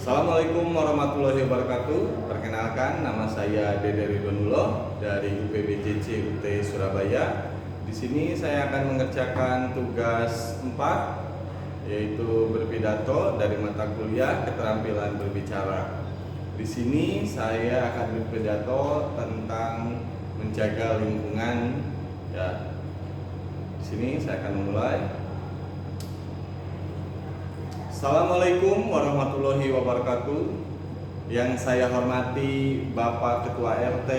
Assalamualaikum warahmatullahi wabarakatuh. Perkenalkan, nama saya Dede Ridwanuloh dari UPBJC UT Surabaya. Di sini saya akan mengerjakan tugas 4, yaitu berpidato dari mata kuliah keterampilan berbicara. Di sini saya akan berpidato tentang menjaga lingkungan. Ya, di sini saya akan memulai. Assalamualaikum warahmatullahi wabarakatuh. Yang saya hormati Bapak Ketua RT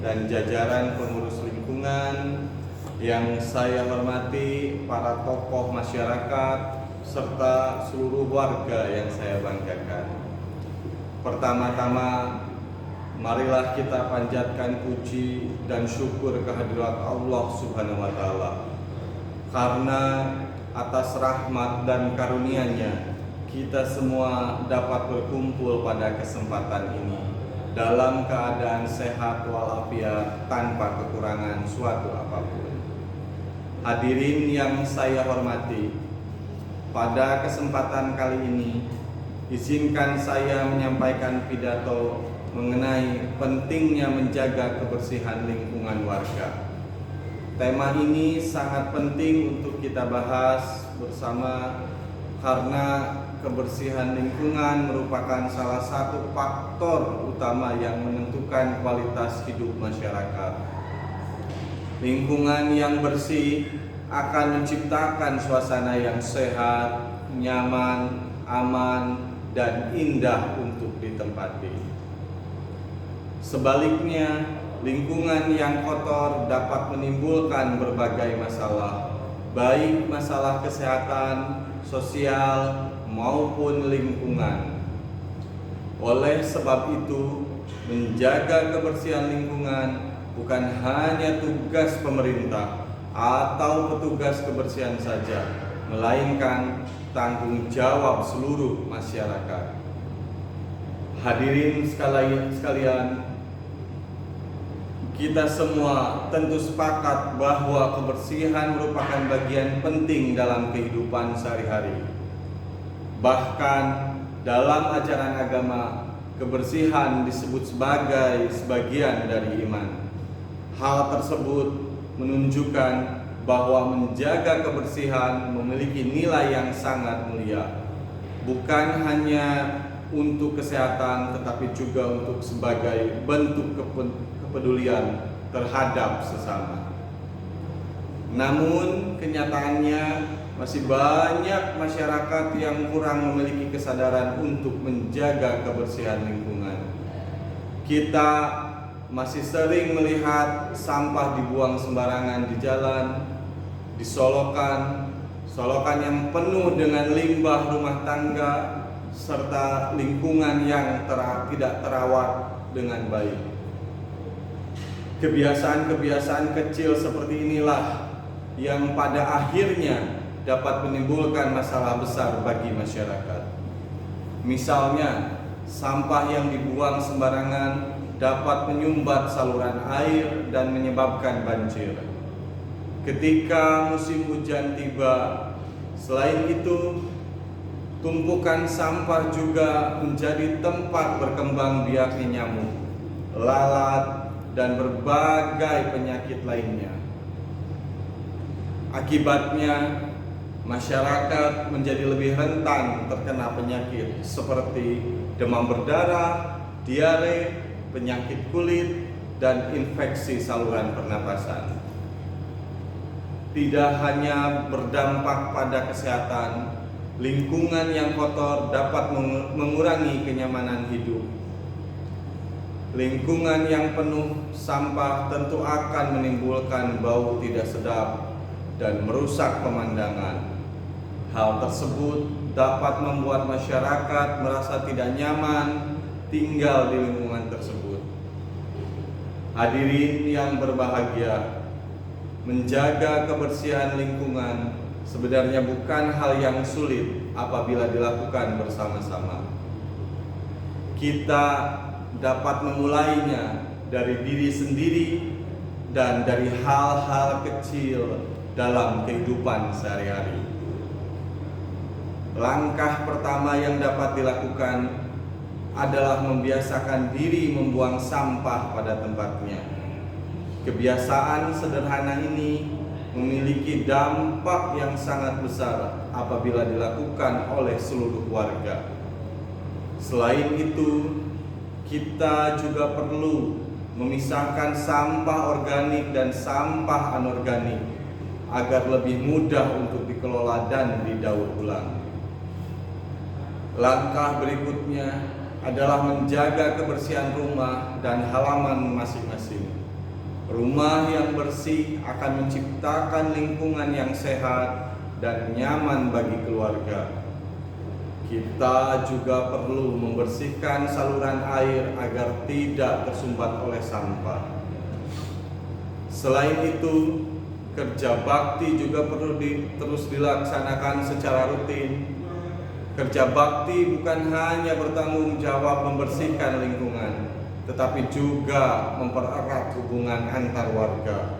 dan jajaran pengurus lingkungan, yang saya hormati para tokoh masyarakat serta seluruh warga yang saya banggakan. Pertama-tama, marilah kita panjatkan puji dan syukur kehadirat Allah Subhanahu wa Ta'ala, karena atas rahmat dan karunia-Nya kita semua dapat berkumpul pada kesempatan ini dalam keadaan sehat walafiat tanpa kekurangan suatu apapun. Hadirin yang saya hormati, pada kesempatan kali ini izinkan saya menyampaikan pidato mengenai pentingnya menjaga kebersihan lingkungan warga. Tema ini sangat penting untuk kita bahas bersama karena kebersihan lingkungan merupakan salah satu faktor utama yang menentukan kualitas hidup masyarakat. Lingkungan yang bersih akan menciptakan suasana yang sehat, nyaman, aman, dan indah untuk ditempati. Sebaliknya, lingkungan yang kotor dapat menimbulkan berbagai masalah, baik masalah kesehatan, sosial, maupun lingkungan. Oleh sebab itu, menjaga kebersihan lingkungan bukan hanya tugas pemerintah atau petugas kebersihan saja, melainkan tanggung jawab seluruh masyarakat. Hadirin sekalian, kita semua tentu sepakat bahwa kebersihan merupakan bagian penting dalam kehidupan sehari-hari. Bahkan dalam ajaran agama, kebersihan disebut sebagai sebagian dari iman. Hal tersebut menunjukkan bahwa menjaga kebersihan memiliki nilai yang sangat mulia, bukan hanya untuk kesehatan tetapi juga untuk sebagai bentuk kepedulian terhadap sesama. Namun kenyataannya masih banyak masyarakat yang kurang memiliki kesadaran untuk menjaga kebersihan lingkungan. Kita masih sering melihat sampah dibuang sembarangan di jalan, di solokan yang penuh dengan limbah rumah tangga, serta lingkungan yang tidak terawat dengan baik. Kebiasaan-kebiasaan kecil seperti inilah yang pada akhirnya dapat menimbulkan masalah besar bagi masyarakat. Misalnya, sampah yang dibuang sembarangan dapat menyumbat saluran air dan menyebabkan banjir. Ketika musim hujan tiba, selain itu, tumpukan sampah juga menjadi tempat berkembang biaknya nyamuk, lalat, dan berbagai penyakit lainnya. Akibatnya, masyarakat menjadi lebih rentan terkena penyakit seperti demam berdarah, diare, penyakit kulit, dan infeksi saluran pernapasan. Tidak hanya berdampak pada kesehatan, lingkungan yang kotor dapat mengurangi kenyamanan hidup. Lingkungan yang penuh sampah tentu akan menimbulkan bau tidak sedap dan merusak pemandangan. Hal tersebut dapat membuat masyarakat merasa tidak nyaman tinggal di lingkungan tersebut. Hadirin yang berbahagia, menjaga kebersihan lingkungan sebenarnya bukan hal yang sulit apabila dilakukan bersama-sama. Kita dapat memulainya dari diri sendiri dan dari hal-hal kecil dalam kehidupan sehari-hari. Langkah pertama yang dapat dilakukan adalah membiasakan diri membuang sampah pada tempatnya. Kebiasaan sederhana ini memiliki dampak yang sangat besar apabila dilakukan oleh seluruh warga. Selain itu, kita juga perlu memisahkan sampah organik dan sampah anorganik agar lebih mudah untuk dikelola dan didaur ulang. Langkah berikutnya adalah menjaga kebersihan rumah dan halaman masing-masing. Rumah yang bersih akan menciptakan lingkungan yang sehat dan nyaman bagi keluarga. Kita juga perlu membersihkan saluran air agar tidak tersumbat oleh sampah. Selain itu, kerja bakti juga perlu terus dilaksanakan secara rutin. Kerja bakti bukan hanya bertanggung jawab membersihkan lingkungan, tetapi juga mempererat hubungan antar warga.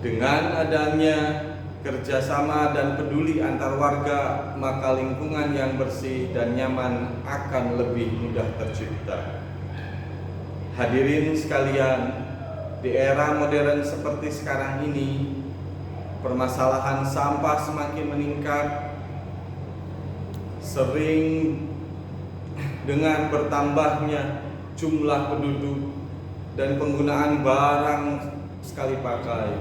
Dengan adanya kerjasama dan peduli antar warga, maka lingkungan yang bersih dan nyaman akan lebih mudah tercipta. Hadirin sekalian, di era modern seperti sekarang ini, permasalahan sampah semakin meningkat. Sering dengan bertambahnya jumlah penduduk dan penggunaan barang sekali pakai,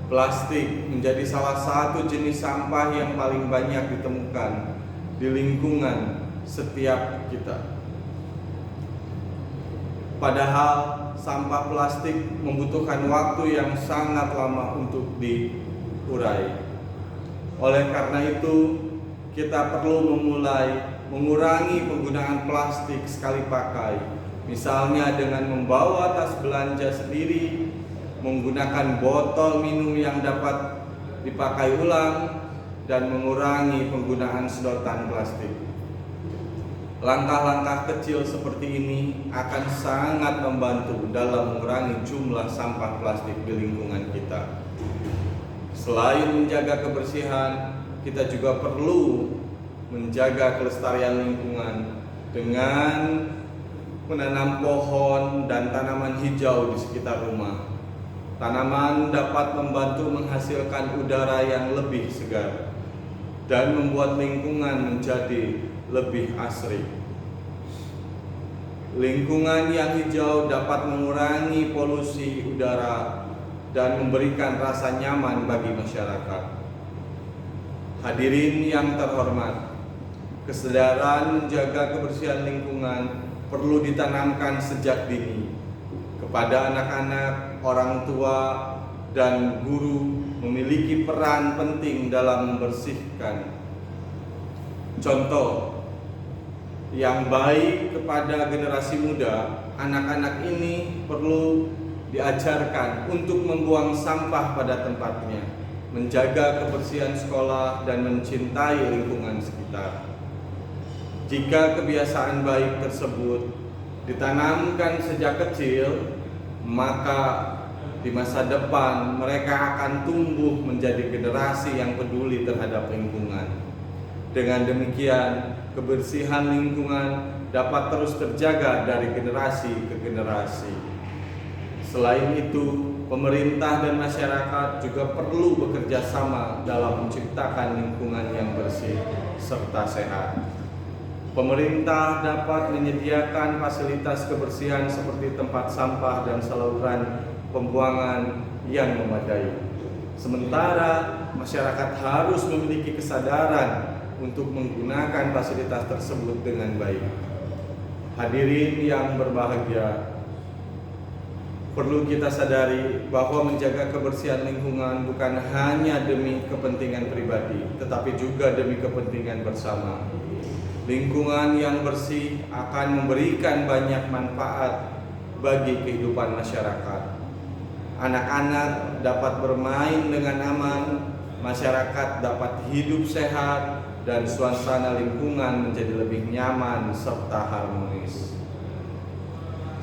plastik menjadi salah satu jenis sampah yang paling banyak ditemukan di lingkungan setiap kita. Padahal sampah plastik membutuhkan waktu yang sangat lama untuk diurai. Oleh karena itu, kita perlu memulai mengurangi penggunaan plastik sekali pakai, misalnya dengan membawa tas belanja sendiri, menggunakan botol minum yang dapat dipakai ulang, dan mengurangi penggunaan sedotan plastik. Langkah-langkah kecil seperti ini akan sangat membantu dalam mengurangi jumlah sampah plastik di lingkungan kita. Selain menjaga kebersihan, kita juga perlu menjaga kelestarian lingkungan dengan menanam pohon dan tanaman hijau di sekitar rumah. Tanaman dapat membantu menghasilkan udara yang lebih segar dan membuat lingkungan menjadi lebih asri. Lingkungan yang hijau dapat mengurangi polusi udara dan memberikan rasa nyaman bagi masyarakat. Hadirin yang terhormat, kesadaran menjaga kebersihan lingkungan perlu ditanamkan sejak dini kepada anak-anak, orang tua, dan guru memiliki peran penting dalam membersihkan. Contoh yang baik kepada generasi muda, anak-anak ini perlu diajarkan untuk membuang sampah pada tempatnya, menjaga kebersihan sekolah, dan mencintai lingkungan sekitar. Jika kebiasaan baik tersebut ditanamkan sejak kecil, maka di masa depan mereka akan tumbuh menjadi generasi yang peduli terhadap lingkungan. Dengan demikian, kebersihan lingkungan dapat terus terjaga dari generasi ke generasi. Selain itu, pemerintah dan masyarakat juga perlu bekerja sama dalam menciptakan lingkungan yang bersih serta sehat. Pemerintah dapat menyediakan fasilitas kebersihan seperti tempat sampah dan saluran pembuangan yang memadai. Sementara masyarakat harus memiliki kesadaran untuk menggunakan fasilitas tersebut dengan baik. Hadirin yang berbahagia, perlu kita sadari bahwa menjaga kebersihan lingkungan bukan hanya demi kepentingan pribadi, tetapi juga demi kepentingan bersama. Lingkungan yang bersih akan memberikan banyak manfaat bagi kehidupan masyarakat. Anak-anak dapat bermain dengan aman, masyarakat dapat hidup sehat, dan suasana lingkungan menjadi lebih nyaman serta harmonis.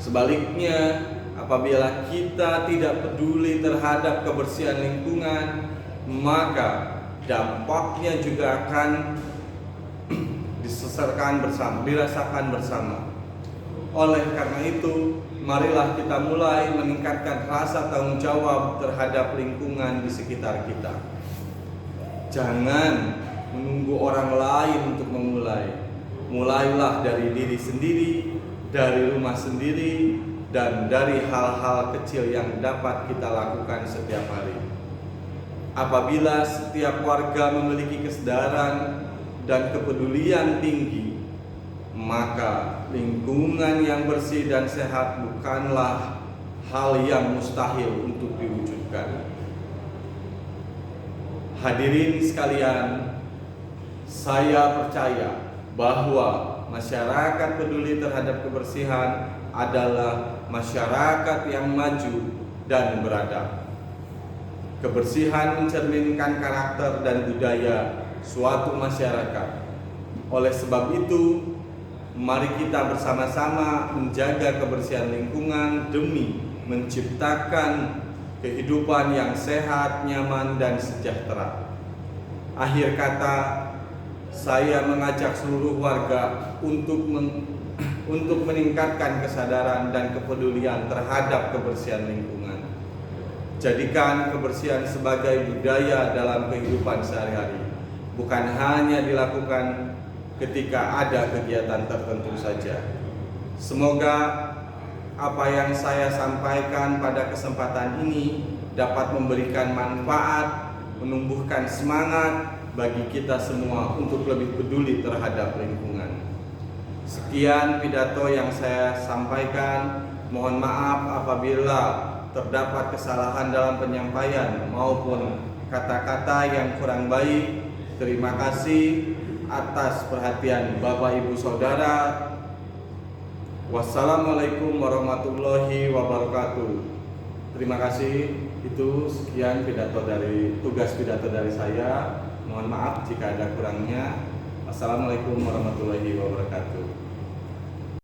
Sebaliknya, apabila kita tidak peduli terhadap kebersihan lingkungan, maka dampaknya juga akan dirasakan bersama. Oleh karena itu, marilah kita mulai meningkatkan rasa tanggung jawab terhadap lingkungan di sekitar kita. Jangan menunggu orang lain untuk memulai. Mulailah dari diri sendiri, dari rumah sendiri, dan dari hal-hal kecil yang dapat kita lakukan setiap hari. Apabila setiap warga memiliki kesadaran dan kepedulian tinggi, maka lingkungan yang bersih dan sehat bukanlah hal yang mustahil untuk diwujudkan. Hadirin sekalian, saya percaya bahwa masyarakat peduli terhadap kebersihan adalah masyarakat yang maju dan beradab. Kebersihan mencerminkan karakter dan budaya suatu masyarakat. Oleh sebab itu, mari kita bersama-sama menjaga kebersihan lingkungan demi menciptakan kehidupan yang sehat, nyaman, dan sejahtera. Akhir kata, saya mengajak seluruh warga untuk meningkatkan kesadaran dan kepedulian terhadap kebersihan lingkungan. Jadikan kebersihan sebagai budaya dalam kehidupan sehari-hari, bukan hanya dilakukan ketika ada kegiatan tertentu saja. Semoga apa yang saya sampaikan pada kesempatan ini dapat memberikan manfaat, menumbuhkan semangat bagi kita semua untuk lebih peduli terhadap lingkungan. Sekian pidato yang saya sampaikan. Mohon maaf apabila terdapat kesalahan dalam penyampaian maupun kata-kata yang kurang baik. Terima kasih atas perhatian Bapak Ibu Saudara. Wassalamualaikum warahmatullahi wabarakatuh. Terima kasih. Itu sekian tugas pidato dari saya. Mohon maaf jika ada kurangnya. Wassalamualaikum warahmatullahi wabarakatuh.